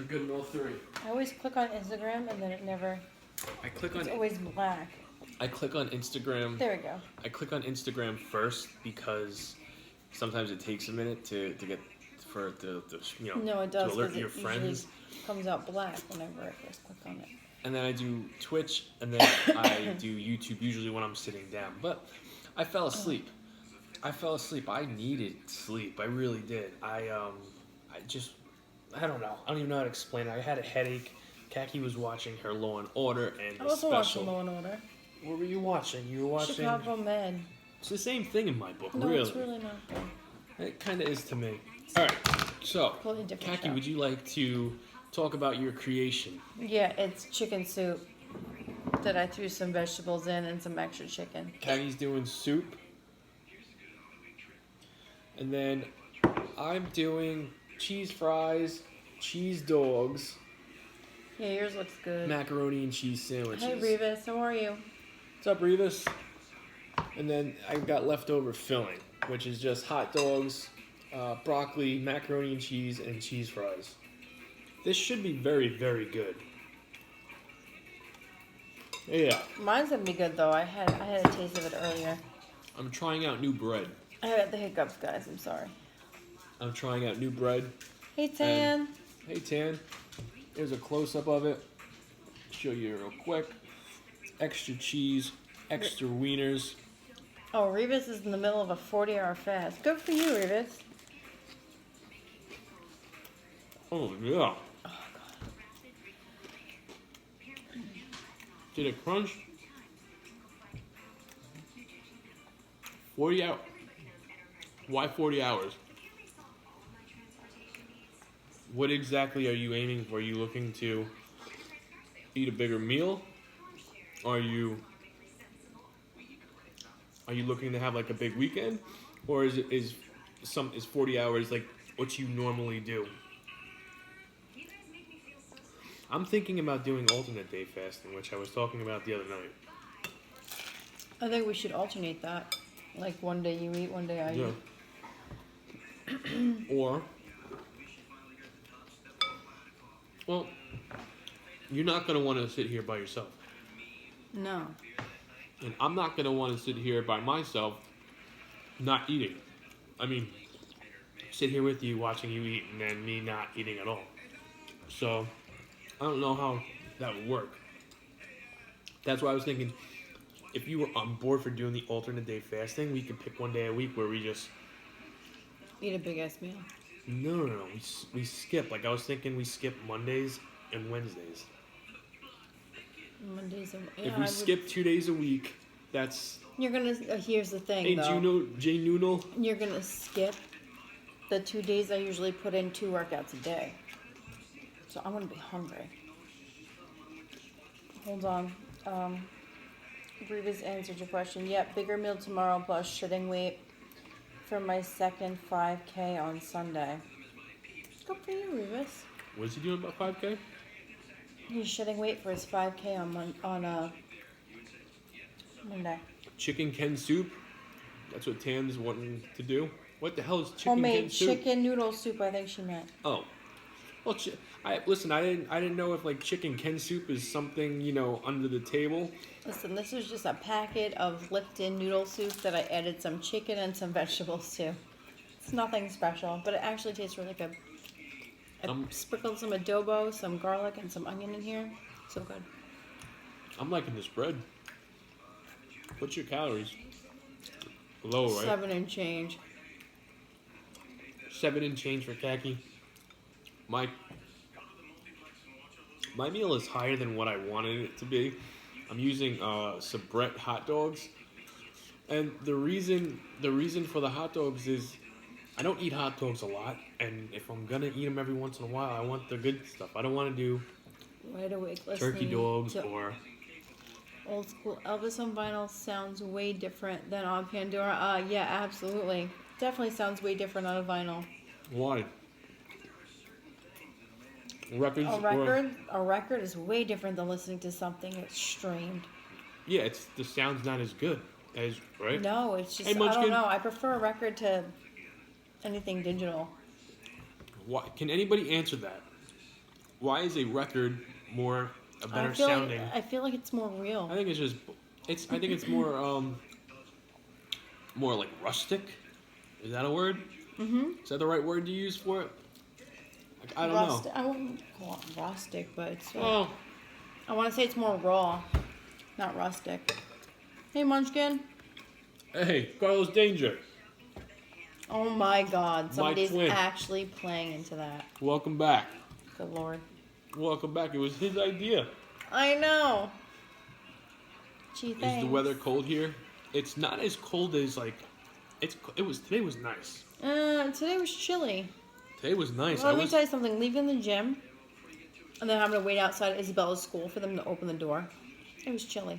We're good in all three. I always click on Instagram and then it never. It's always black. I click on Instagram. There we go. I click on Instagram first because sometimes it takes a minute to get for it to No, it does. to alert It your friends. comes out black whenever I first click on it. And then I do Twitch, and then I do YouTube usually when I'm sitting down. But I fell asleep. I needed sleep. I really did. I don't know. I don't even know how to explain it. I had a headache. Kaki was watching her Law and Order and I the was special. watching Law and Order. What were you watching? You were watching Chicago Med. It's the same thing in my book, No, really. it's really not good. It kind of is to me. All right. So, Totally different Kaki, show. would you like to talk about your creation? Yeah, it's chicken soup that I threw some vegetables in and some extra chicken. Kaki's doing soup. And then I'm doing cheese fries, cheese dogs, Yeah, yours looks good. macaroni and cheese sandwiches. Hey, Revis, how are you? What's up, Revis? And then I've got leftover filling, which is just hot dogs, broccoli, macaroni and cheese fries. This should be very, very good. Yeah. Mine's gonna be good though. I had a taste of it earlier. I'm trying out new bread. I had the hiccups, guys. I'm sorry. I'm trying out new bread. Hey, Tan. Hey, Tan. Here's a close-up of it. Show you real quick. Extra cheese, extra wieners. Oh, Revis is in the middle of a 40-hour fast. Good for you, Revis. Oh, yeah. Did it crunch? 40 hours. Why 40 hours? What exactly are you aiming for? Are you looking to eat a bigger meal? Are you looking to have like a big weekend? Or is 40 hours like what you normally do? I'm thinking about doing alternate day fasting, which I was talking about the other night. I think we should alternate that. Like one day you eat, one day I eat. Or, well, you're not going to want to sit here by yourself. No. And I'm not going to want to sit here by myself not eating. I mean, sit here with you, watching you eat, and then me not eating at all. So, I don't know how that would work. That's why I was thinking, if you were on board for doing the alternate day fasting, we could pick one day a week where we just... Eat a big-ass meal. No. We skip. Like, I was thinking we skip Mondays and Wednesdays. Mondays and... If we skip 2 days a week, that's... You're gonna... here's the thing, Hey, though. Jay Noodle. You're gonna skip the 2 days I usually put in 2 workouts a day. So I'm gonna be hungry. Hold on. Revis answered your question. Yep, bigger meal tomorrow plus shedding weight for my second 5K on Sunday. Good for you, Revis. What is he doing about 5K? He's shedding weight for his 5K on Monday. Chicken Ken soup. That's what Tan's wanting to do. What the hell is chicken Homemade Ken soup? chicken noodle soup, I think she meant. Oh. Well, listen. I didn't know if like chicken Ken soup is something under the table. Listen, this is just a packet of Lipton noodle soup that I added some chicken and some vegetables to. It's nothing special, but it actually tastes really good. I sprinkled some adobo, some garlic, and some onion in here. So good. I'm liking this bread. What's your calories? Low, right? 7 and change. 7 and change for Kaki. My meal is higher than what I wanted it to be. I'm using Sabrett hot dogs, and the reason for the hot dogs is I don't eat hot dogs a lot, and if I'm gonna eat them every once in a while, I want the good stuff. I don't want to do Wide awake turkey listening dogs to or old school Elvis on vinyl sounds way different than on Pandora. Yeah, absolutely. Definitely sounds way different on a vinyl. why. Records. A record is way different than listening to something that's streamed. Yeah, the sound's not as good as right. No, it's just Hey, I Munchkin. don't know. I prefer a record to anything digital. Why? Can anybody answer that? why is a record a better feel sounding? I feel like it's more real. I think it's more like rustic. Is that a word? Mm-hmm. Is that the right word to use for it? Like, I don't know. I wouldn't call it rustic, but it's. Well, I want to say it's more raw, not rustic. Hey, Munchkin. hey, Carlos Danger. Oh my God! Somebody's twin. actually playing into that. Welcome back. Good Lord. Welcome back. It was his idea. I know. Gee, thanks. Is the weather cold here? It's not as cold as like. Today was nice. Today was chilly. Today was nice. Well, let me tell you something. Leaving the gym, and then having to wait outside Isabella's school for them to open the door. It was chilly.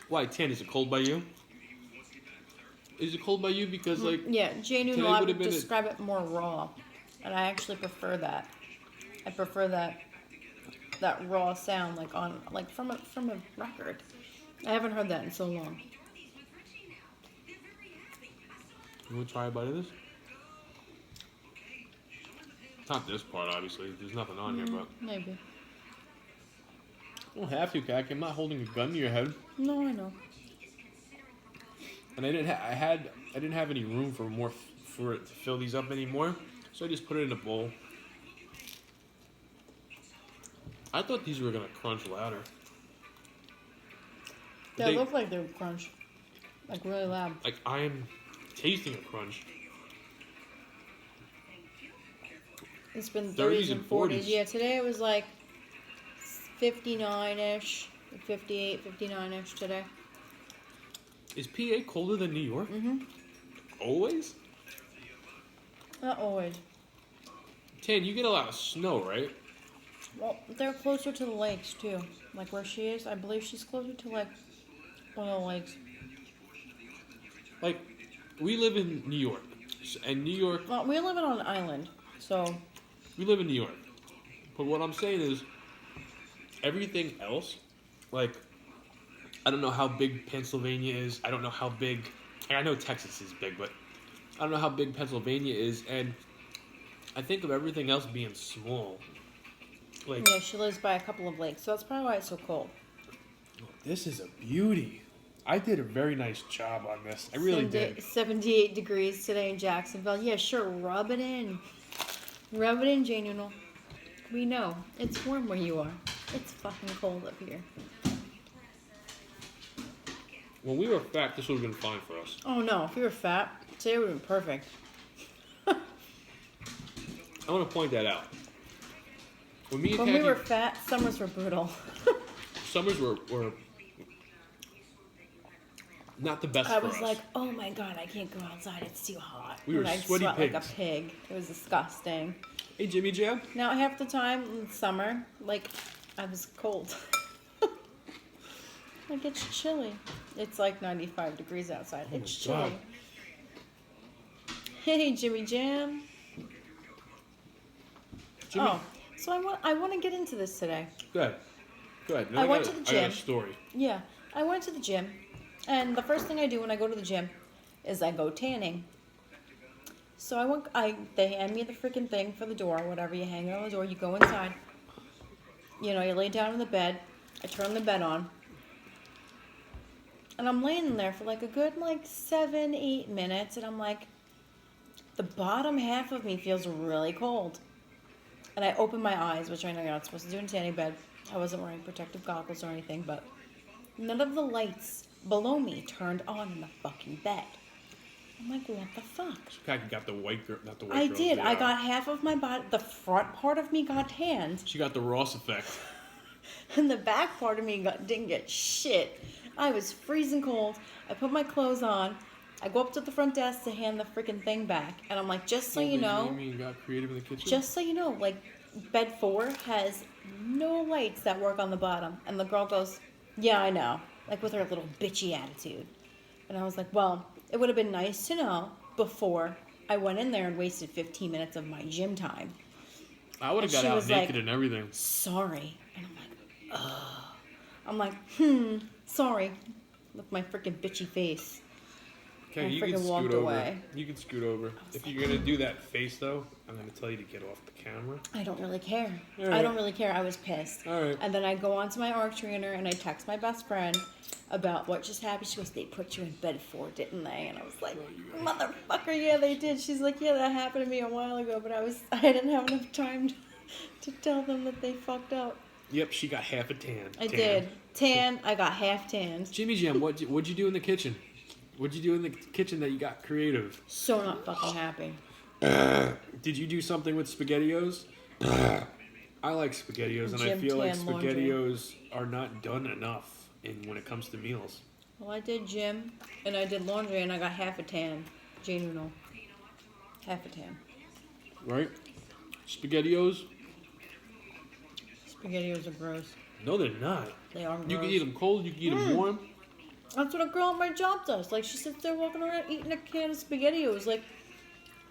Why, Tan? Is it cold by you? Is it cold by you because like? Yeah, Jane today Noodle, I would would have been describe it more raw, and I actually prefer that. I prefer that raw sound from a record. I haven't heard that in so long. You want to try a bite of this? Not this part, obviously. There's nothing on here, but Maybe. you don't have to, Kak. I'm not holding a gun to your head, No, I know. and I didn't have any room for it to fill these up anymore, so I just put it in a bowl. I thought these were gonna crunch louder. They look like they would crunch, like really loud. Like I am tasting a crunch. It's been 30s and 40s. Yeah, today it was like 59-ish, 58, 59-ish today. Is PA colder than New York? Mm-hmm. Always? Not always. Tan, you get a lot of snow, right? Well, they're closer to the lakes too. Like where she is, I believe she's closer to like one of the lakes. Like, we live in New York, and New York. Well, we live on an island, so. We live in New York, but what I'm saying is, everything else, like, I don't know how big Pennsylvania is. I don't know how big. I know Texas is big, but I don't know how big Pennsylvania is, and I think of everything else being small. Like, Yeah, she lives by a couple of lakes, so that's probably why it's so cold. this is a beauty. I did a very nice job on this. I really did. 78 degrees today in Jacksonville. Yeah, sure, rub it in. Rub it in, Jane Noodle. We know. It's warm where you are. It's fucking cold up here. When we were fat, this would have been fine for us. Oh no, if we were fat, today would have been perfect. I want to point that out. When me and When Kathy, we were fat, summers were brutal. summers were not the best I for was us. like, oh my God, I can't go outside. It's too hot. We were and I'd sweaty sweat like a pigs. pig. It was disgusting. Hey, Jimmy Jam. Now, half the time in summer, like, I was cold. Like, it's chilly. It's like 95 degrees outside. Oh It's my God. chilly. Hey, Jimmy Jam. Jimmy. Oh, so I want to get into this today. Go ahead. Go ahead. Now I went got to the I got gym. a story. Yeah, I went to the gym, and the first thing I do when I go to the gym is I go tanning. So they hand me the freaking thing for the door, whatever, you hang it on the door, you go inside. You know, you lay down in the bed, I turn the bed on, and I'm laying there for like a good 7-8 minutes, and I'm like, the bottom half of me feels really cold. And I open my eyes, which I know you're not supposed to do in a tanning bed. I wasn't wearing protective goggles or anything, but none of the lights below me turned on in the fucking bed. I'm like, what the fuck? Kaki got the white girl, not the white I girl. did. The, I got half of my body, the front part of me got tanned, She got the Ross effect. and the back part of me didn't get shit. I was freezing cold. I put my clothes on. I go up to the front desk to hand the freaking thing back, and I'm like, just so you know, Amy got creative in the kitchen. just so you know, bed 4 has no lights that work on the bottom. And the girl goes, yeah, I know, with her little bitchy attitude. And I was like, well, it would have been nice to know before I went in there and wasted 15 minutes of my gym time. I would have got she out was naked like, and everything. Sorry. And I'm like, ugh. I'm like, sorry. With my freaking bitchy face. Okay, and you can freaking walked scoot over. away. You can scoot over. If you're gonna do that face though, I'm gonna tell you to get off the camera. I don't really care. All right. I don't really care. I was pissed. All right. And then I go onto my ARC trainer and I text my best friend about what just happened. She goes, "They put you in bed for, didn't they?" And I was like, "Motherfucker, yeah, they did." She's like, "Yeah, that happened to me a while ago, but I didn't have enough time to tell them that they fucked up." Yep, she got half a tan. I did. Tan. I got half tanned. Jimmy Jam, what'd you do in the kitchen? What'd you do in the kitchen that you got creative? So not fucking happy. Did you do something with SpaghettiOs? I like SpaghettiOs, and I Jim feel like tan laundry. SpaghettiOs are not done enough when it comes to meals. Well, I did gym and I did laundry and I got half a tan. Jane Uno. Half a tan. Right? SpaghettiOs? SpaghettiOs are gross. No, they're not. They are gross. You can eat them cold, you can eat them warm. That's what a girl at my job does. Like, she sits there walking around eating a can of SpaghettiOs. Like,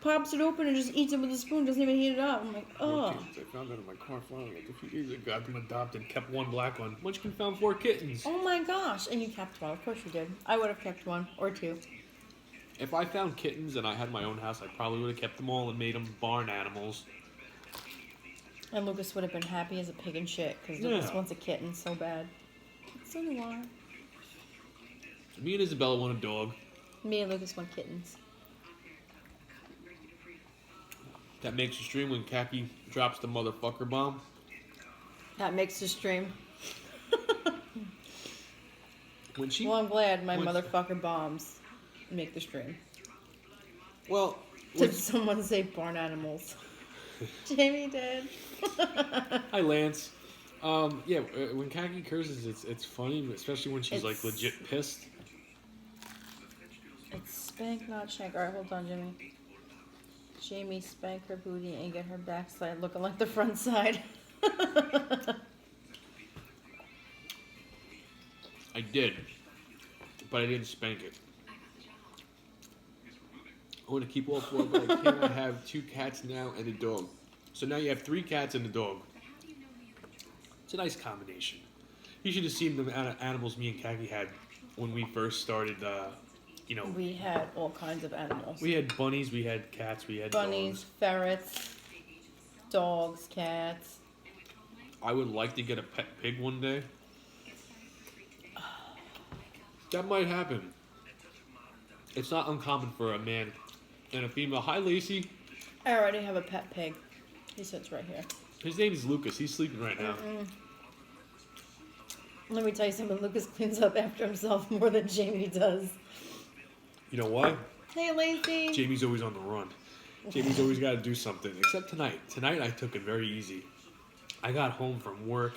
pops it open and just eats it with a spoon. Doesn't even heat it up. I'm like, oh. I found that in my car finally like a few years ago. Got them adopted, kept one black one. Munchkin found 4 kittens. Oh my gosh. And you kept one. Of course you did. I would have kept one or 2. If I found kittens and I had my own house, I probably would have kept them all and made them barn animals. And Lucas would have been happy as a pig in shit because Lucas wants a kitten so bad. So do I. Me and Isabella want a dog. Me and Lucas want kittens. That makes a stream when Khaki drops the motherfucker bomb. That makes the stream. When she, Well, I'm glad my motherfucker bombs make the stream. well, Did someone say barn animals? Jamie did. hi Lance. Yeah, when Khaki curses, it's funny, especially when she's like legit pissed. It's spank, not shank. Alright, hold on, Jimmy. Jamie spank her booty and get her backside looking like the front side. I did, but I didn't spank it. I want to keep all 4, but I can't. I have 2 cats now and a dog. So now you have 3 cats and a dog. It's a nice combination. You should have seen the animals me and Khaki had when we first started, We had all kinds of animals. We had bunnies, we had cats, we had Bunnies, dogs. ferrets, dogs, cats. I would like to get a pet pig one day. That might happen. It's not uncommon for a man and a female. Hi, Lacey. I already have a pet pig. He sits right here. His name is Lucas. He's sleeping right now. Let me tell you something. Lucas cleans up after himself more than Jamie does. You know why? Hey, Lacey. Jamie's always on the run. Jamie's always got to do something. Except tonight. Tonight I took it very easy. I got home from work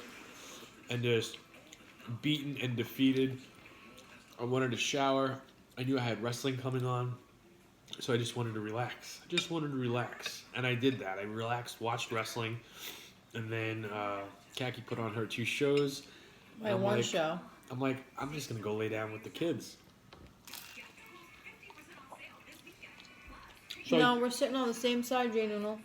and just beaten and defeated. I wanted to shower. I knew I had wrestling coming on. So I just wanted to relax. And I did that. I relaxed, watched wrestling. And then Khaki put on her 2 shows. My one show. I'm like, I'm just going to go lay down with the kids. So No, we're sitting on the same side, Jane Uno.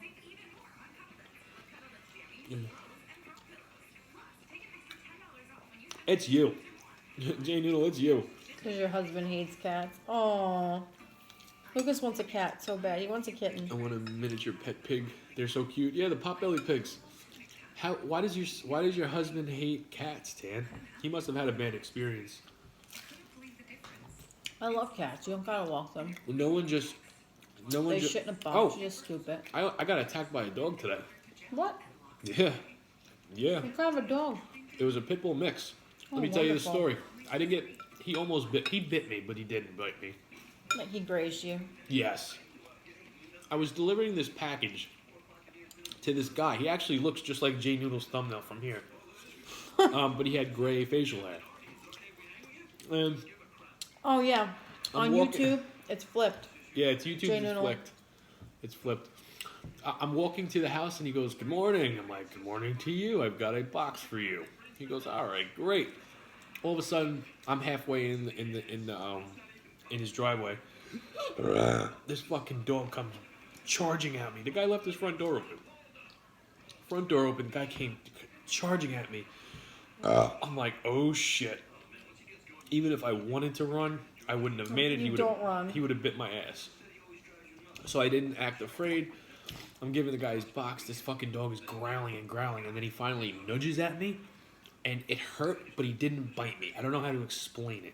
It's you. Jane Noodle, it's you. Because your husband hates cats. Aww. Lucas wants a cat so bad. He wants a kitten. I want a miniature pet pig. They're so cute. Yeah, the potbelly pigs. Why does your husband hate cats, Tan? He must have had a bad experience. I love cats. You don't gotta walk them. No one just. They shit in a box. Oh, You just scoop it. I got attacked by a dog today. What? Yeah. What kind of a dog? It was a pit bull mix. Oh, Let me tell you the wonderful. story. I didn't get. He almost bit. He bit me, but he didn't bite me. Like he grazed you. Yes. I was delivering this package to this guy. He actually looks just like Jay Noodle's thumbnail from here. But he had gray facial hair. And Oh yeah. I'm On walking- YouTube, it's flipped. yeah, it's YouTube. Jay It's Noodle. flipped. It's flipped. I'm walking to the house and he goes, "Good morning." I'm like, "Good morning to you. I've got a box for you." He goes, "All right, great." All of a sudden, I'm halfway in his driveway. This fucking dog comes charging at me. The guy left his front door open. Front door open. The guy came charging at me. I'm like, oh shit. Even if I wanted to run, I wouldn't have made it. You don't run. He would have bit my ass. So I didn't act afraid. I'm giving the guy his box. This fucking dog is growling and growling, and then he finally nudges at me, and it hurt, but he didn't bite me. I don't know how to explain it.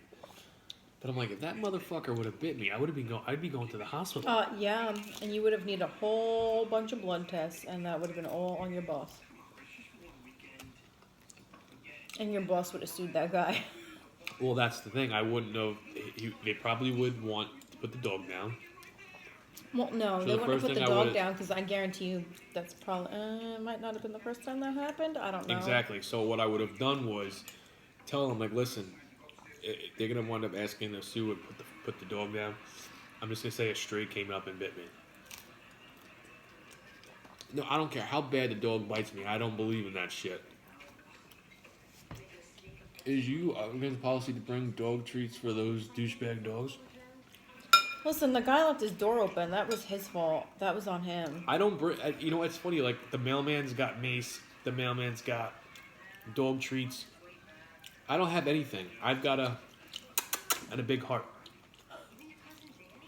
But I'm like, if that motherfucker would have bit me, I'd be going to the hospital. Yeah, and you would have needed a whole bunch of blood tests, and that would have been all on your boss. And your boss would have sued that guy. Well, that's the thing. I wouldn't know. They probably would want to put the dog down. Well, no, So they the wouldn't first put the thing I dog would've- down because I guarantee you that's probably might not have been the first time that happened. I don't know. Exactly. So what I would have done was tell them, like, listen, they're gonna wind up asking if Sue would put the dog down. I'm just gonna say a stray came up and bit me. No, I don't care how bad the dog bites me. I don't believe in that shit. Is you against policy to bring dog treats for those douchebag dogs? Listen, the guy left his door open. That was his fault. That was on him. I don't bring. You know what's funny? Like the mailman's got mace. The mailman's got dog treats. I don't have anything. I've got a big heart.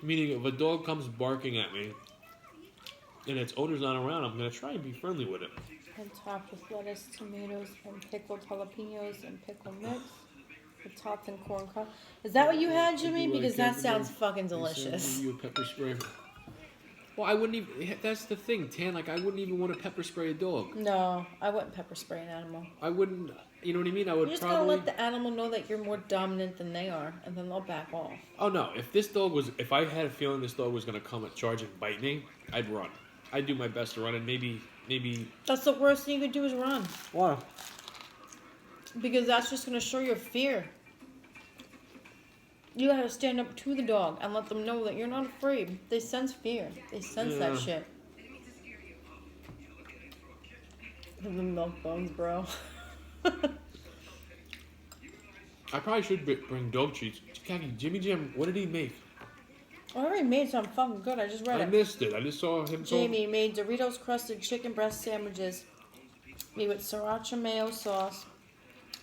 Meaning, if a dog comes barking at me and its owner's not around, I'm gonna try and be friendly with it. And topped with lettuce, tomatoes, and pickled jalapenos and pickle mix. With topped and corn cob. Is that what you had, Jimmy? Because that sounds fucking delicious. You a pepper spray. Well, I wouldn't even. That's the thing, Tan. Like, I wouldn't even want to pepper spray a dog. No, I wouldn't pepper spray an animal. I wouldn't. You know what I mean? I would You're just probably. gonna let the animal know that you're more dominant than they are, and then they'll back off. Oh no! If I had a feeling this dog was gonna come at charge and bite me, I'd run. I'd do my best to run, and maybe. That's the worst thing you could do is run. Why? Because that's just gonna show your fear. You gotta stand up to the dog and let them know that you're not afraid. They sense fear. They sense that shit. The milk bones, bro. I probably should bring dog treats. Jimmy Jim, what did he make? I already made some fucking good. I just read I it. missed it. I just saw him. Jamie made Doritos crusted chicken breast sandwiches made with sriracha mayo sauce.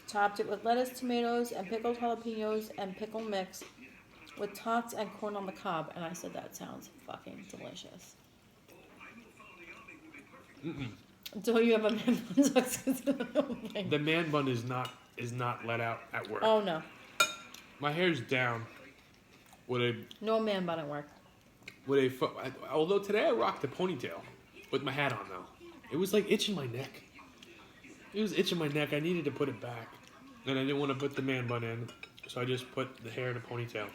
Topped it with lettuce, tomatoes, and pickled jalapenos and pickle mix with tots and corn on the cob. And I said, that sounds fucking delicious. So you have a man bun. The man bun is not let out at work. Oh, no. My hair's down. No man bun at work. Although today I rocked a ponytail with my hat on though. It was like itching my neck. It was itching my neck. I needed to put it back. And I didn't want to put the man bun in. So I just put the hair in a ponytail.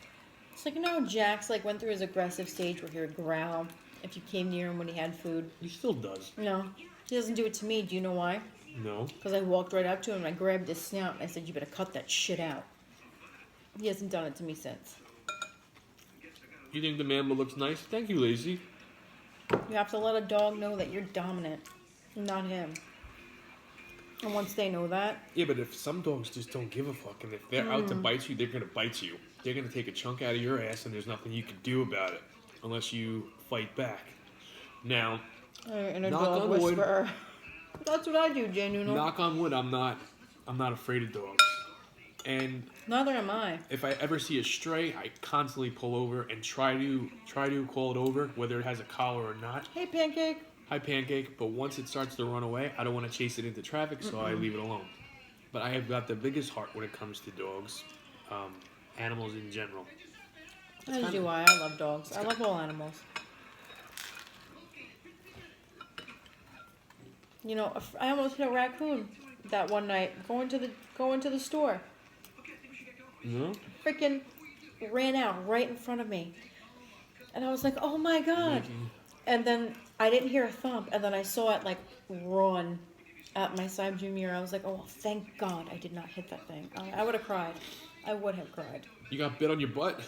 It's like, you know, Jax like went through his aggressive stage where he would growl if you came near him when he had food. He still does. No, he doesn't do it to me. Do you know why? No. Because I walked right up to him and I grabbed his snout and I said, you better cut that shit out. He hasn't done it to me since. You think the man bun looks nice? Thank you, Lacey. You have to let a dog know that you're dominant, not him. And once they know that... Yeah, but if some dogs just don't give a fuck, and if they're out to bite you, they're going to bite you. They're going to take a chunk out of your ass, and there's nothing you can do about it. Unless you fight back. Now, in a knock dog on wood. whisperer. That's what I do, Jay Nuno. Knock on wood, I'm not afraid of dogs. And neither am I. if I ever see a stray, I constantly pull over and try to call it over, whether it has a collar or not. Hey, Pancake. Hi, Pancake. But once it starts to run away, I don't want to chase it into traffic, so I leave it alone. But I have got the biggest heart when it comes to dogs, animals in general. As do I. I love dogs. I love all animals. You know, I almost hit a raccoon that one night going to the store. No? Freaking ran out right in front of me. And I was like, oh my God. And then I didn't hear a thump. And then I saw it like run at my side view mirror. I was like, oh, thank God I did not hit that thing. I would have cried. I would have cried. You got bit on your butt?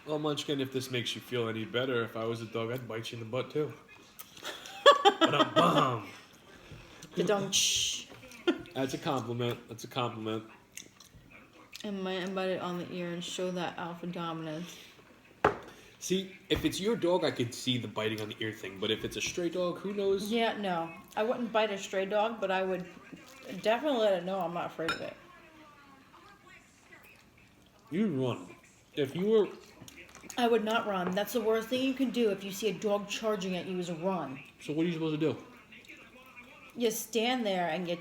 Well, Munchkin, if this makes you feel any better, if I was a dog, I'd bite you in the butt too. Ba-dum-bum. Da-dum-shh. That's a compliment. That's a compliment. And might bite it on the ear and show that alpha dominance. See, if it's your dog, I could see the biting on the ear thing. But if it's a stray dog, who knows? Yeah, no. I wouldn't bite a stray dog, but I would definitely let it know I'm not afraid of it. You run. If you were... I would not run. That's the worst thing you can do if you see a dog charging at you is run. So what are you supposed to do? You stand there and you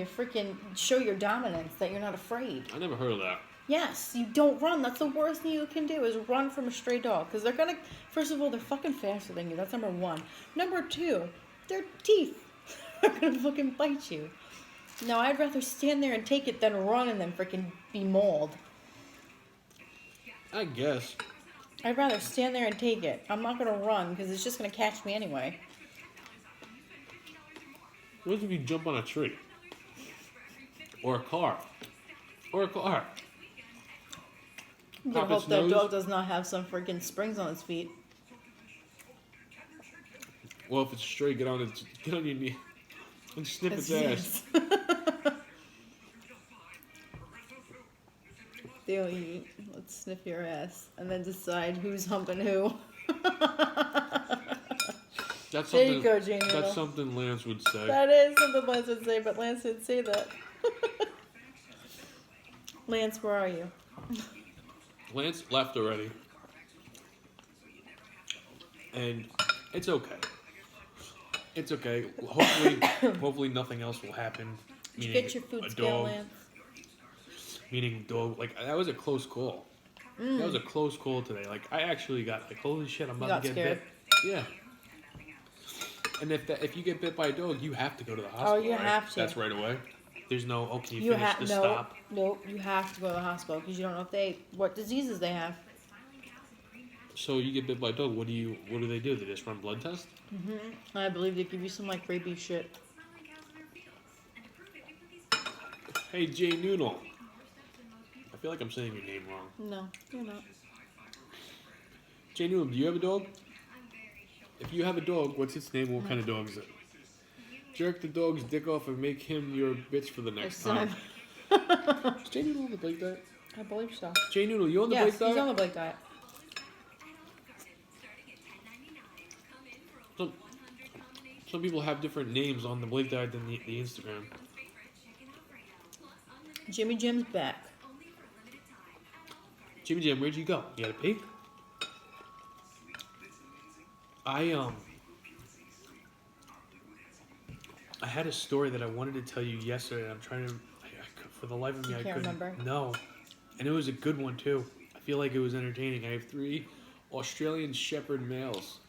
freaking show your dominance that you're not afraid. I never heard of that. Yes, you don't run. That's the worst thing you can do is run from a stray dog. Because they're going to, first of all, they're fucking faster than you. That's number one. Number two, their teeth are going to fucking bite you. No, I'd rather stand there and take it than run and then freaking be mauled. I guess. I'd rather stand there and take it. I'm not going to run because it's just going to catch me anyway. What if you jump on a tree? Or a car? Or a car? I hope that dog does not have some freaking springs on its feet. Well, if it's straight, get on your knee and sniff its ass. Let's sniff your ass and then decide who's humping who. That's there something, you go, Jane. That's something Lance would say. That is something Lance would say, but Lance didn't say that. Lance, where are you? Lance left already. And it's okay. It's okay. Hopefully nothing else will happen. Did you get your food scale, Lance? Meaning dog. Like, that was a close call. That was a close call today. Like, I actually got like, holy shit, I'm about to get scared. bit. Yeah. And if you get bit by a dog, you have to go to the hospital. Oh, you have to. That's right away. There's no, oh, can you finish this? Stop. No, you have to go to the hospital because you don't know what diseases they have. So you get bit by a dog, what do they do? They just run blood tests? Mm-hmm. I believe they give you some like rabies shit. Hey, Jay Noodle. I feel like I'm saying your name wrong. No, you're not. Jay Noodle, do you have a dog? If you have a dog, what's its name? What kind of dog is it? Jerk the dog's dick off and make him your bitch for the next time. Is Jay Noodle on the Blake diet? I believe so. Jay Noodle, you on the Blake diet? Yes, he's on the Blake diet. Some people have different names on the Blake diet than the Instagram. Jimmy Jim's back. Jimmy Jim, where'd you go? You had a pee? I had a story that I wanted to tell you yesterday, and I'm trying to, for the life of me, I couldn't remember. No, and it was a good one too. I feel like it was entertaining. I have 3 Australian Shepherd males,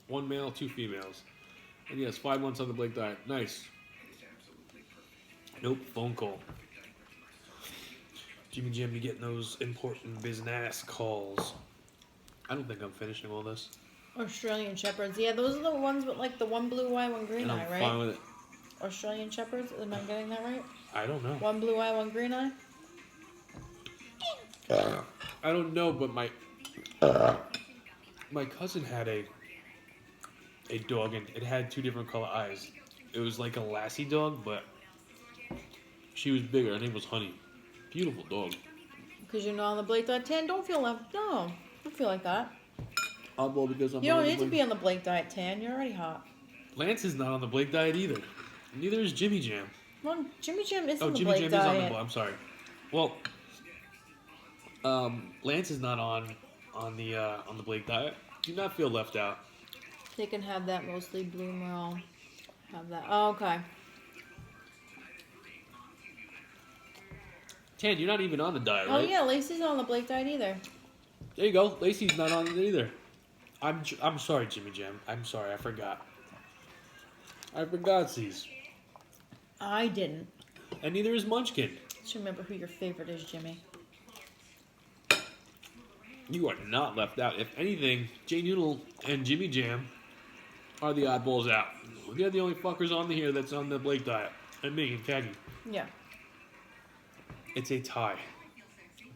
1 male, 2 females, and yes, 5 months on the Blake diet. Nice. Nope, phone call. Jimmy Jim, you getting those important business calls? I don't think I'm finishing all this. Australian Shepherds. Yeah, those are the ones with like the one blue eye, one green eye, right? I'm fine with it. Australian Shepherds? Am I getting that right? I don't know. 1 blue eye, 1 green eye? I don't know, but my cousin had a dog, and it had 2 different color eyes. It was like a lassie dog, but she was bigger. Her name was Honey. Beautiful dog. Because you're not on the Blake diet 10? Don't feel left. No, don't feel like that. Well, because I'm you don't need to be on the Blake diet 10. You're already hot. Lance is not on the Blake diet either. Neither is Jimmy Jam. Well, Jimmy Jam is on the Jimmy Blake Jam diet. is on the. I'm sorry. Well, Lance is not on the Blake diet. Do not feel left out. They can have that mostly blue merle. Have that. Oh, okay. Tan, you're not even on the diet, right? Oh yeah, Lacey's not on the Blake diet either. There you go. Lacey's not on it either. I'm sorry, Jimmy Jam. I'm sorry. I forgot. I forgot, C's. I didn't. And neither is Munchkin. Just remember who your favorite is, Jimmy. You are not left out. If anything, Jay Noodle and Jimmy Jam are the oddballs out. They're the only fuckers on here that's on the Blake diet. And me and Caggy. Yeah. It's a tie.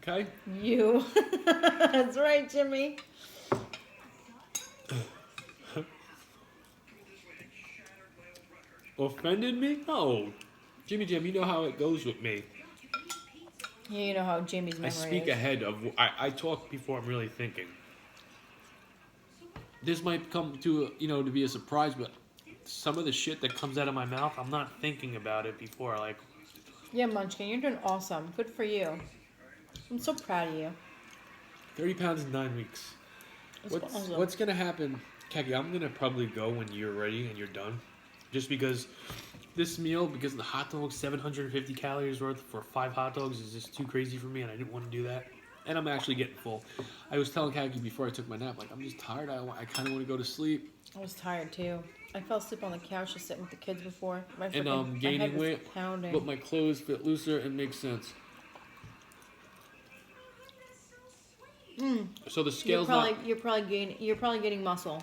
Okay? You. That's right, Jimmy. Offended me? No. Jimmy Jam, you know how it goes with me. Yeah, you know how Jimmy's memory I speak is. ahead of... I talk before I'm really thinking. This might come to, to be a surprise, but some of the shit that comes out of my mouth, I'm not thinking about it before. Like, Yeah, Munchkin, you're doing awesome. Good for you. I'm so proud of you. 30 pounds in 9 weeks. What's gonna happen, Kaki? I'm gonna probably go when you're ready and you're done, just because this meal, because the hot dog, 750 calories worth for 5 hot dogs is just too crazy for me, and I didn't want to do that. And I'm actually getting full. I was telling Kaki before I took my nap, like, I'm just tired. I kind of want to go to sleep. I was tired too. I fell asleep on the couch just sitting with the kids before. And I'm gaining weight, but my clothes fit looser and make sense. So the scale's you're probably gaining muscle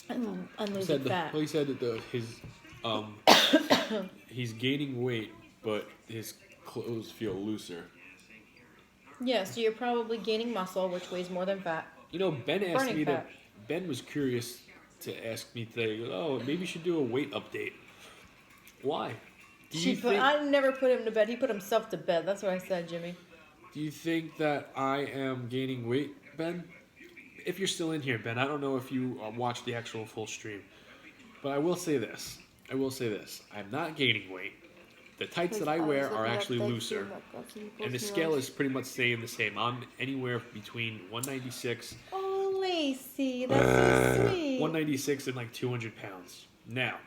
and losing fat. He said that he's gaining weight, but his clothes feel looser. Yeah, so you're probably gaining muscle, which weighs more than fat. You know, Ben was curious to ask me today. He goes, "Oh, maybe you should do a weight update." Why? I never put him to bed. He put himself to bed. That's what I said, Jimmy. Do you think that I am gaining weight, Ben? If you're still in here, Ben, I don't know if you watched the actual full stream, but I will say this. I'm not gaining weight. The tights that I wear are actually looser, and the scale is pretty much staying the same. I'm anywhere between 196. Oh, Lacey, that's so sweet. 196 and like 200 pounds. Now,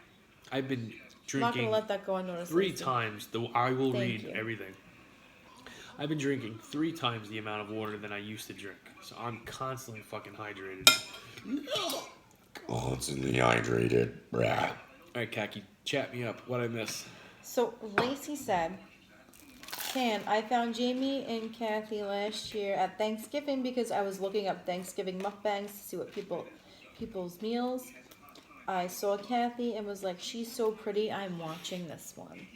I've been drinking. I'm not gonna let that go unnoticed. 3 times. I will read everything. I've been drinking 3 times the amount of water than I used to drink, so I'm constantly fucking hydrated. Constantly hydrated. Brah. All right, Kaki, chat me up. What I miss? So Lacey said, I found Jamie and Kathy last year at Thanksgiving because I was looking up Thanksgiving mukbangs to see what people's meals. I saw Kathy and was like, she's so pretty, I'm watching this one.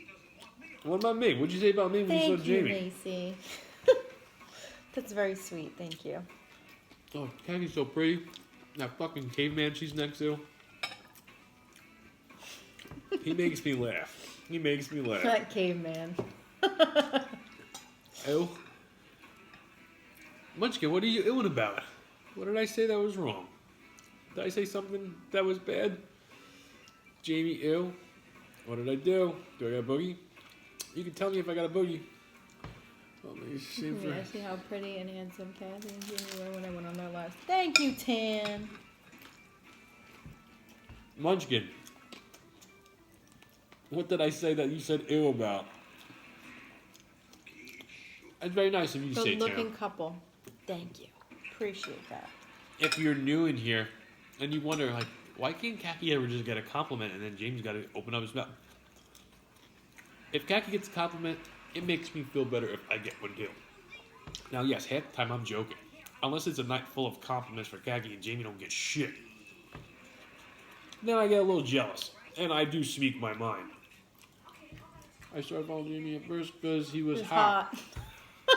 What about me? What'd you say about me when you saw Jamie? Thank you, Lacey. That's very sweet, thank you. Oh, Kathy's so pretty. That fucking caveman she's next to. He makes me laugh. That caveman. Oh. Munchkin, what are you illin' about? What did I say that was wrong? Did I say something that was bad? Jamie, ew. What did I do? Do I got a boogie? You can tell me if I got a boogie. Let me see see how pretty and handsome Kathy and Jamie were when I went on their last. Thank you, Tan. Munchkin. What did I say that you said ew about? That's very nice of you to say, Tan. Good-looking couple. Thank you. Appreciate that. If you're new in here and you wonder, like, why can't Kaki ever just get a compliment and then James got to open up his mouth? If Kaki gets a compliment, it makes me feel better if I get one too. Now, yes, half the time I'm joking. Unless it's a night full of compliments for Kaki and Jamie don't get shit. Then I get a little jealous. And I do speak my mind. I started following Jamie at first because he was hot.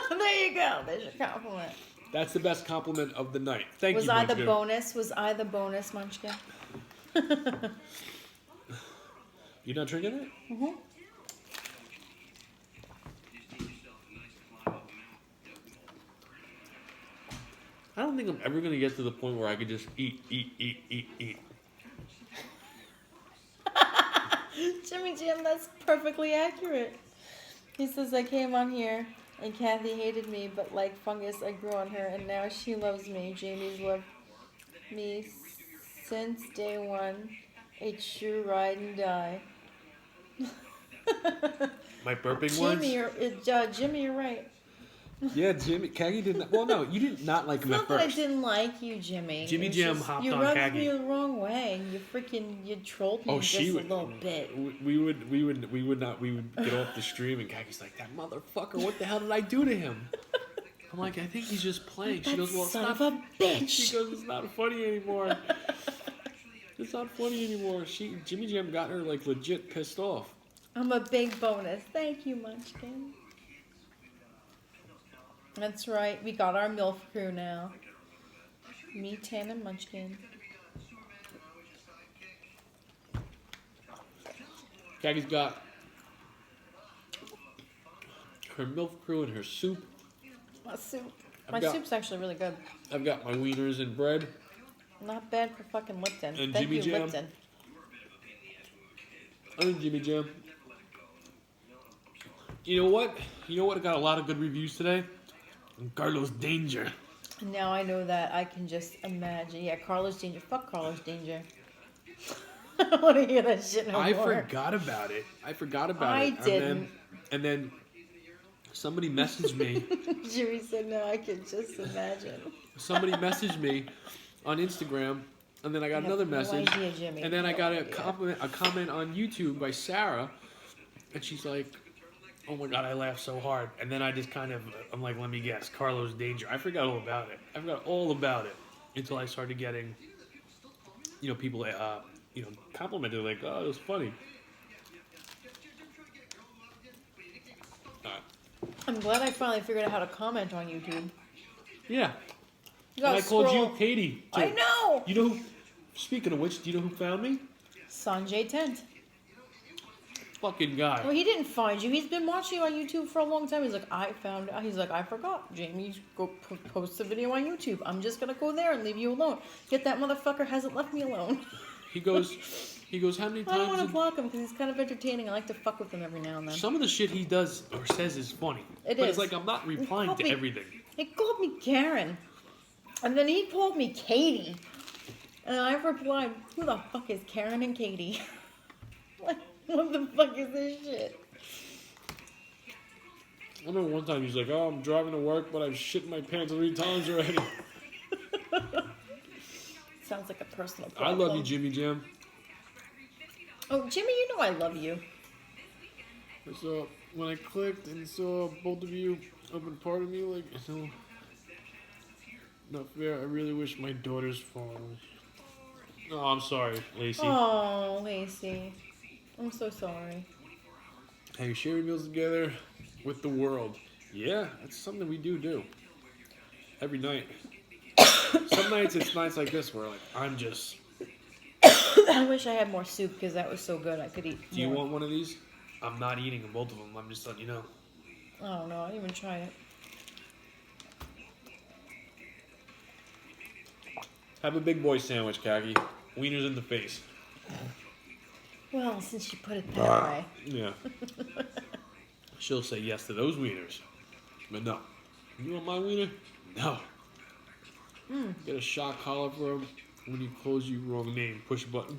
There you go. There's your compliment. That's the best compliment of the night. Thank you, Was I the bonus? Was I the bonus, Munchkin? You not drinking it? Mm-hmm. I don't think I'm ever going to get to the point where I could just eat. Jimmy Jim, that's perfectly accurate. He says, I came on here and Kathy hated me, but like fungus, I grew on her, and now she loves me. Jamie's loved me since day one. A true ride and die. My burping words? Jimmy, you're right. Yeah, Jimmy. Kagi did not. Well, no, you did not like him at It's first. not that I didn't like you, Jimmy. Jimmy Jim hopped on rubbed Kagi. me the wrong way. You trolled me just a little bit. We would get off the stream and Kagi's like, that motherfucker. What the hell did I do to him? I'm like, I think he's just playing. She goes, well, son of a bitch. She goes, it's not funny anymore. It's not funny anymore. Jimmy Jim got her like legit pissed off. I'm a big bonus. Thank you, Munchkin. That's right. We got our MILF crew now. Me, Tan, and Munchkin. Kagi's got her MILF crew and her soup. My soup. My soup's actually really good. I've got my wieners and bread. Not bad for fucking Lipton. And Thank Jimmy you, Jam. Lipton. I'm Jimmy Jam. You know what? You know what got a lot of good reviews today? Carlos Danger. And now I know that I can just imagine. Yeah, Carlos Danger. Fuck Carlos Danger. I don't want to hear that shit no I more. forgot about it. I didn't. And then somebody messaged me. Jimmy said, no, I can just imagine. Somebody messaged me on Instagram, and then I got another message. No idea, Jimmy. And then I got a idea. comment on YouTube by Sarah, and she's like, "Oh my god, I laughed so hard." And then I just I'm like, "Let me guess, Carlos Danger." I forgot all about it. I forgot all about it until I started getting, people, complimented like, "Oh, it was funny." I'm glad I finally figured out how to comment on YouTube. Yeah. You And gotta I called scroll. you Katie. Too. I know! You know who, speaking of which, do you know who found me? Sanjay Tent. Fucking guy. Well, he didn't find you. He's been watching you on YouTube for a long time. He's like, I forgot. Jamie, post a video on YouTube. I'm just gonna go there and leave you alone. Yet that motherfucker hasn't left me alone. He goes, how many I don't want to times? block him because he's kind of entertaining. I like to fuck with him every now and then. Some of the shit he does or says is funny. It but is. It's like I'm not replying to everything. He called me Karen. And then he called me Katie. And I replied, who the fuck is Karen and Katie? What the fuck is this shit? I remember one time he's like, "Oh, I'm driving to work, but I've shit my pants 3 times already." Sounds like a personal I problem. love you, Jimmy Jam. Oh, Jimmy, you know I love you. So when I clicked and saw both of you open part of me, like, not fair. I really wish my daughter's phone. Oh, I'm sorry, Lacey. Oh, Lacey. I'm so sorry. Hey, sharing meals together with the world. Yeah, that's something we do. Every night. Some nights it's nights like this where, like, I'm just... I wish I had more soup because that was so good. I could eat more. Do you want one of these? I'm not eating both of them. I'm just letting you know. Oh, no. I didn't even try it. Have a big boy sandwich, Kaki. Wieners in the face. Well, since you put it that way. Yeah. She'll say yes to those wieners. But no. You want my wiener? No. Get a shock collar for him. When you close you wrong name, push a button.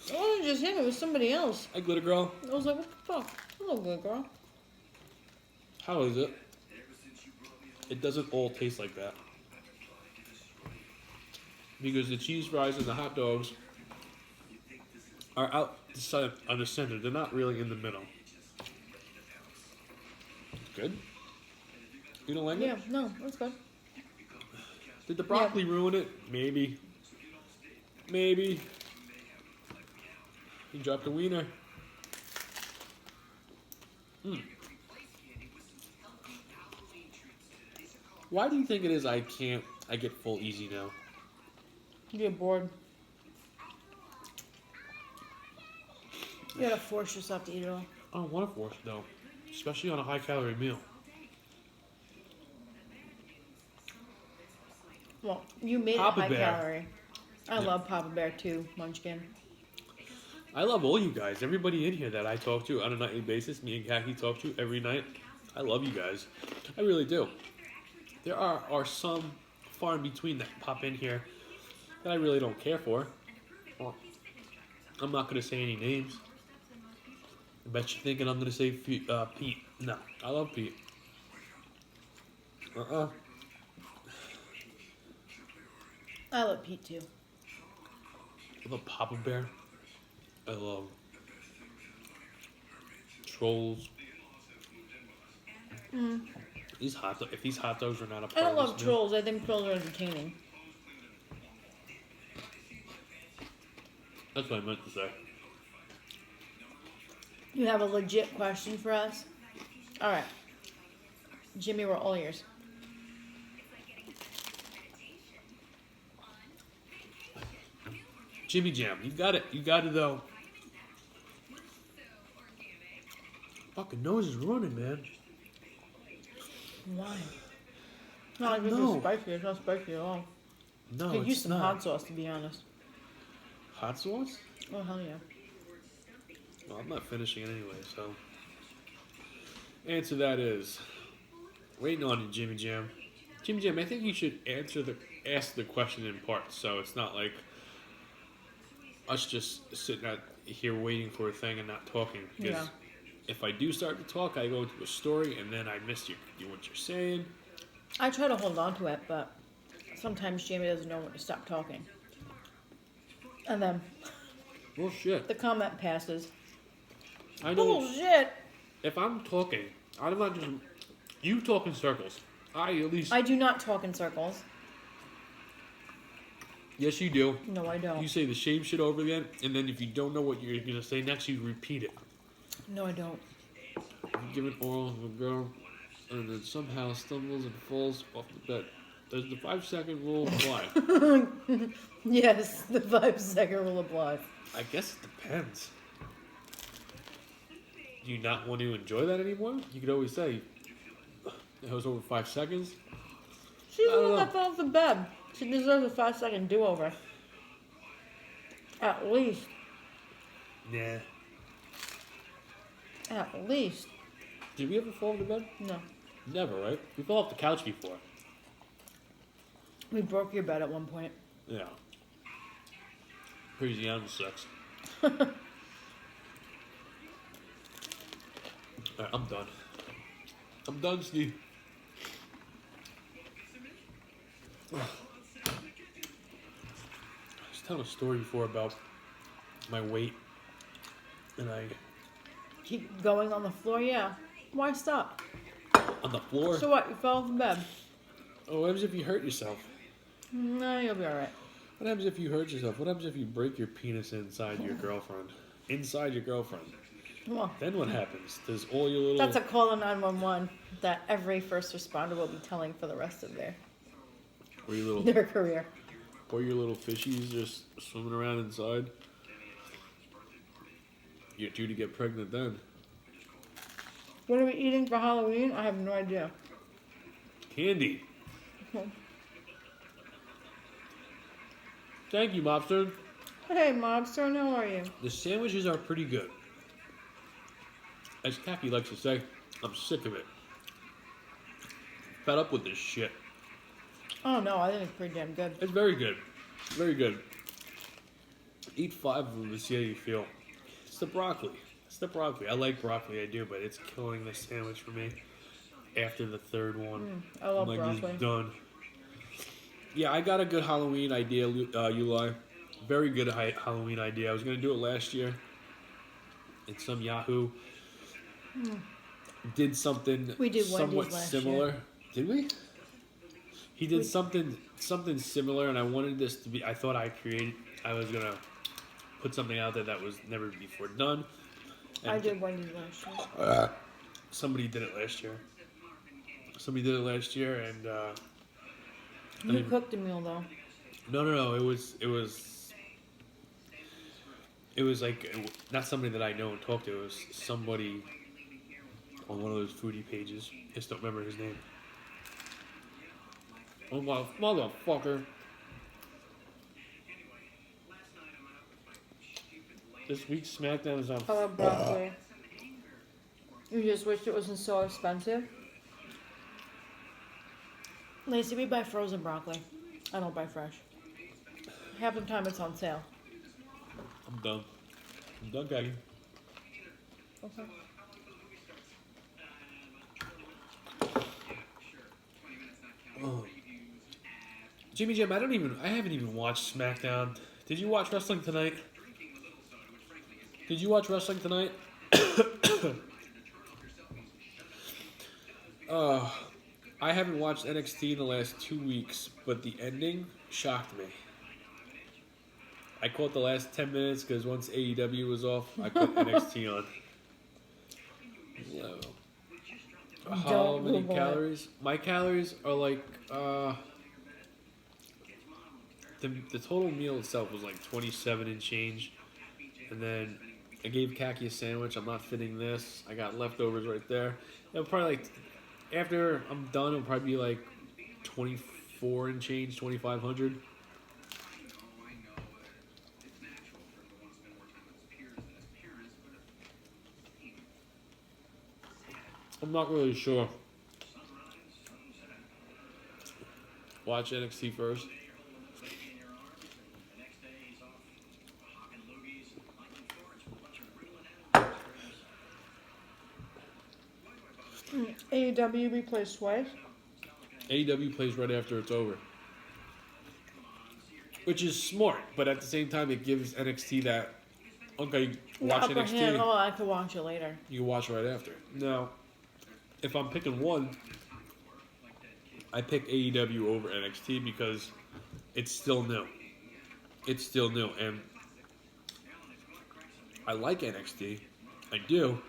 It wasn't just him, it was somebody else. Hey, glitter girl. I was like, what the fuck? Hello, good girl. How is it? It doesn't all taste like that. Because the cheese fries and the hot dogs are out the side on the center. They're not really in the middle. Good? You don't like it? Yeah, no, that's good. Did the broccoli ruin it? Maybe. Maybe. You dropped the wiener. Why do you think it is I get full easy now? You get bored. You gotta force yourself to eat it all. I don't want to force it though. Especially on a high calorie meal. Well, you made Papa it high Bear. calorie. I love Papa Bear too, Munchkin. I love all you guys. Everybody in here that I talk to on a nightly basis, me and Kaki talk to every night. I love you guys. I really do. There are some far in between that pop in here that I really don't care for. Well, I'm not going to say any names. I bet you're thinking I'm going to say Pete. No, I love Pete. I love Pete too. I love Papa Bear. I love Trolls. If these hot dogs are not a part I don't of love this meal, trolls. I think trolls are entertaining. that's what I meant to say. You have a legit question for us? Alright. Jimmy, we're all ears. Jimmy Jam, you got it. You got it though. Fucking nose is running, man. Why? No, I think No. it's spicy. It's not spicy at all. No, Could use it's some not. hot sauce, to be honest. Hot sauce? Oh, hell yeah. Well, I'm not finishing it anyway, so. Answer that is, Waiting on you, Jimmy Jam. Jimmy Jam, I think you should ask the question in parts, so it's not like us just sitting out here waiting for a thing and not talking. Because Yeah. if I do start to talk, I go into a story and then I miss what you're saying. I try to hold on to it, but sometimes Jamie doesn't know when to stop talking. And then Well, shit. the comment passes. I know. Bullshit! If I'm talking, I'm not just. You talk in circles. I do not talk in circles. Yes, you do. No, I don't. You say the same shit over again, and then if you don't know what you're gonna say next, you repeat it. No, I don't. You give an oral to a girl, and then somehow stumbles and falls off the bed. Does the 5-second rule apply? Yes, the 5-second rule applies. I guess it depends. Do you not want to enjoy that anymore? You could always say, it was over 5 seconds. She's I the don't one know. that fell off the bed. She deserves a 5-second do-over. At least. Nah. At least. Did we ever fall off the bed? No. Never, right? We fell off the couch before. We broke your bed at one point. Yeah. Crazy animal sex. Alright, I'm done. I'm done, Steve. I was telling a story before about my weight, and I Keep going on the floor, yeah. Why stop? on the floor. So what? You fell off the bed? Oh, what happens if you hurt yourself? No, you'll be alright. What happens if you hurt yourself? What happens if you break your penis inside your girlfriend? Inside your girlfriend. Well, Then what happens? Does all your little that's a call to 911 that every first responder will be telling for the rest of their or your little their career. or your little fishies just swimming around inside? You're due to get pregnant then. What are we eating for Halloween? I have no idea. Candy. Thank you, Mobster. Hey, Mobster, how are you? The sandwiches are pretty good. As Kathy likes to say, I'm sick of it. Fed up with this shit. Oh no, I think it's pretty damn good. It's very good. Very good. Eat 5 of them to see how you feel. It's the broccoli. It's the broccoli. I like broccoli, I do, but it's killing the sandwich for me after the third one. I love I'm like, broccoli. just done. Yeah, I got a good Halloween idea, Eli. Very good Halloween idea. I was going to do it last year. And some Yahoo did something We did somewhat Wendy's last similar. year. Did we? He did something similar, and I wanted this to be. I thought I was gonna put something out there that was never before done. And I did Wendy's last year. Somebody did it last year. And You cooked a meal though. no. It was like not somebody that I know and talk to. It was somebody on one of those foodie pages. Just don't remember his name. Oh my motherfucker! This week's SmackDown is on. I love broccoli. You just wished it wasn't so expensive. Lacey, we buy frozen broccoli. I don't buy fresh. Half the time it's on sale. I'm done. I'm done gagging. Okay. Oh. Jimmy Jim, I haven't even watched SmackDown. Did you watch wrestling tonight? I haven't watched NXT in the last 2 weeks, but the ending shocked me. I caught the last 10 minutes because once AEW was off, I put NXT on. So, how many Google it. calories? My calories are like, the total meal itself was like 27 and change. And then I gave Kaki a sandwich. I'm not fitting this. I got leftovers right there. It'll probably like, after I'm done, it'll probably be like 24 and change, 2,500. I'm not really sure. watch NXT first. AEW replays twice. AEW plays right after it's over, which is smart, but at the same time, it gives NXT that, okay, watch upper NXT, hand. Oh, I could watch it later. you can watch right after. Now, if I'm picking one, I pick AEW over NXT because it's still new. It's still new, and I like NXT. I do.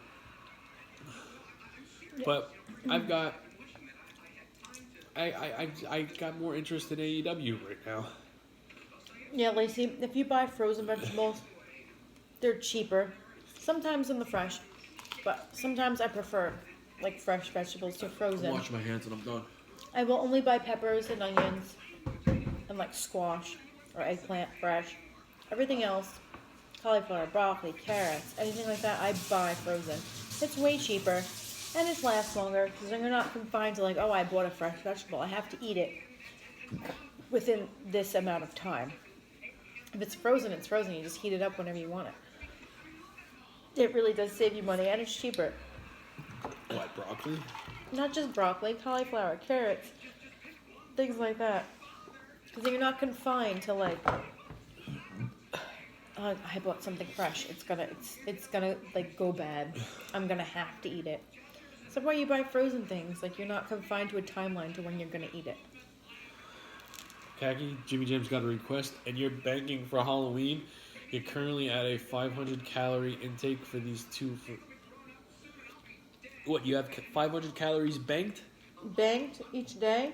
But I've got I got more interest in AEW right now. Yeah, Lacey, if you buy frozen vegetables, they're cheaper. Sometimes than the fresh, but sometimes I prefer like fresh vegetables to frozen. Wash my hands and I'm done. I will only buy peppers and onions and like squash or eggplant fresh. Everything else, cauliflower, broccoli, carrots, anything like that, I buy frozen. It's way cheaper and it lasts longer because then you're not confined to like, oh, I bought a fresh vegetable. I have to eat it within this amount of time. If it's frozen, it's frozen. You just heat it up whenever you want it. It really does save you money and it's cheaper. What, broccoli? Not just broccoli, cauliflower, carrots, things like that. Because you're not confined to like, I bought something fresh. It's gonna like go bad. I'm gonna have to eat it. So why you buy frozen things? Like you're not confined to a timeline to when you're gonna eat it. Khaki, Jimmy Jam's got a request, and you're banking for Halloween. You're currently at a 500 calorie intake for these two. What, you have 500 calories banked? Banked each day?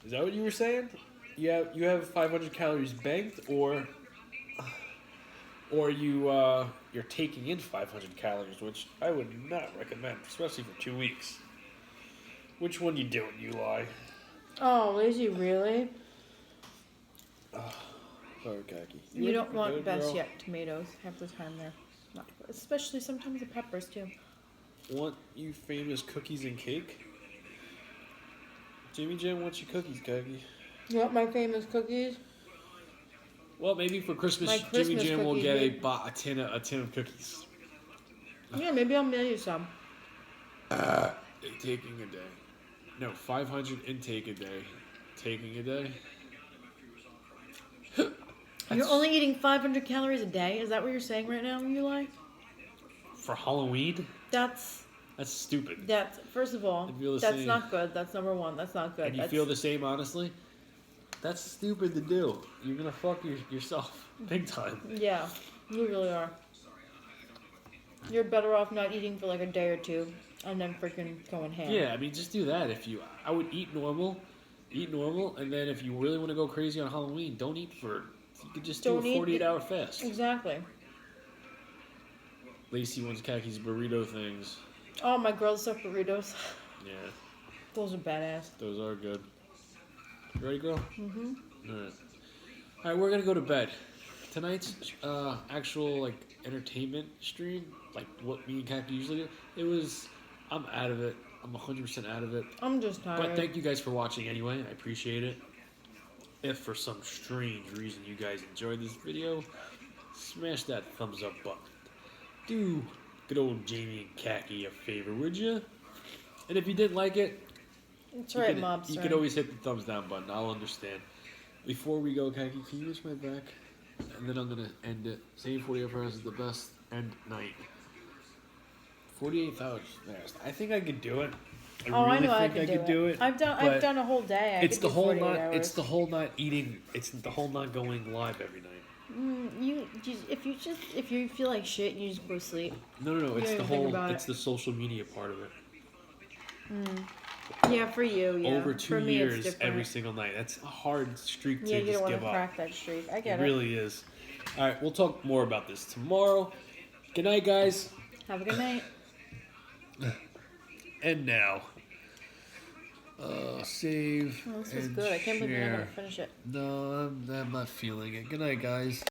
Is that what you were saying? You have 500 calories banked, or you're taking in 500 calories, which I would not recommend, especially for 2 weeks. Which one you doing, you lie? Oh, Lizzie, really? Sorry, Khaki. You don't want good, best girl? yet tomatoes half the time there. Not, especially sometimes the peppers too. Want you famous cookies and cake? Jimmy Jam wants your cookies, Khaki. You want my famous cookies? Well, maybe for Christmas, My Jimmy Christmas Jam will cookies, get maybe. a tin of cookies. Yeah, maybe I'll mail you some. Taking a day. No, 500 intake a day. Taking a day. You're only eating 500 calories a day? Is that what you're saying right now, Eli? For Halloween? That's stupid. first of all, I feel the that's same. not good. That's number one. That's not good. And you feel the same, honestly? That's stupid to do. You're gonna fuck yourself big time. Yeah, you really are. You're better off not eating for like a day or two and then freaking going ham. Yeah, I mean, just do that. I would eat normal, and then if you really want to go crazy on Halloween, don't eat for. You could just do a 48-hour fast. Exactly. Lacey wants Kaki's burrito things. Oh, my grilled stuffed burritos. Yeah, Those are badass. those are good. You ready, girl? Mm-hmm. All right, we're gonna go to bed. Tonight's actual like entertainment stream, like what me and Kaki usually do, I'm out of it. I'm 100% out of it. I'm just tired. But thank you guys for watching anyway. I appreciate it. If for some strange reason you guys enjoyed this video, smash that thumbs up button. Do good old Jamie and Kaki a favor, would you? And if you didn't like it, That's right, mobster. you could always hit the thumbs down button. I'll understand. Before we go, Kaki, can you reach my back? And then I'm going to end it. Saying 48 hours is the best end night. 48 hours fast. I think I could do it. I know I think could do it. I've done a whole day. It's the whole not. hours. It's the whole not eating. It's the whole not going live every night. If you feel like shit, you just go to sleep. No. You It's don't the even think whole. about It's it. the social media part of it. Yeah, for you, yeah. Over For 2 me, it's years, different. every single night. That's a hard streak Yeah, to you don't just want give to up. crack that streak. I It get it. really is. All right, we'll talk more about this tomorrow. Good night, guys. Have a good night. And now, save. Oh, this was and good. I can't believe I share. didn't finish it. No, I'm not feeling it. Good night, guys.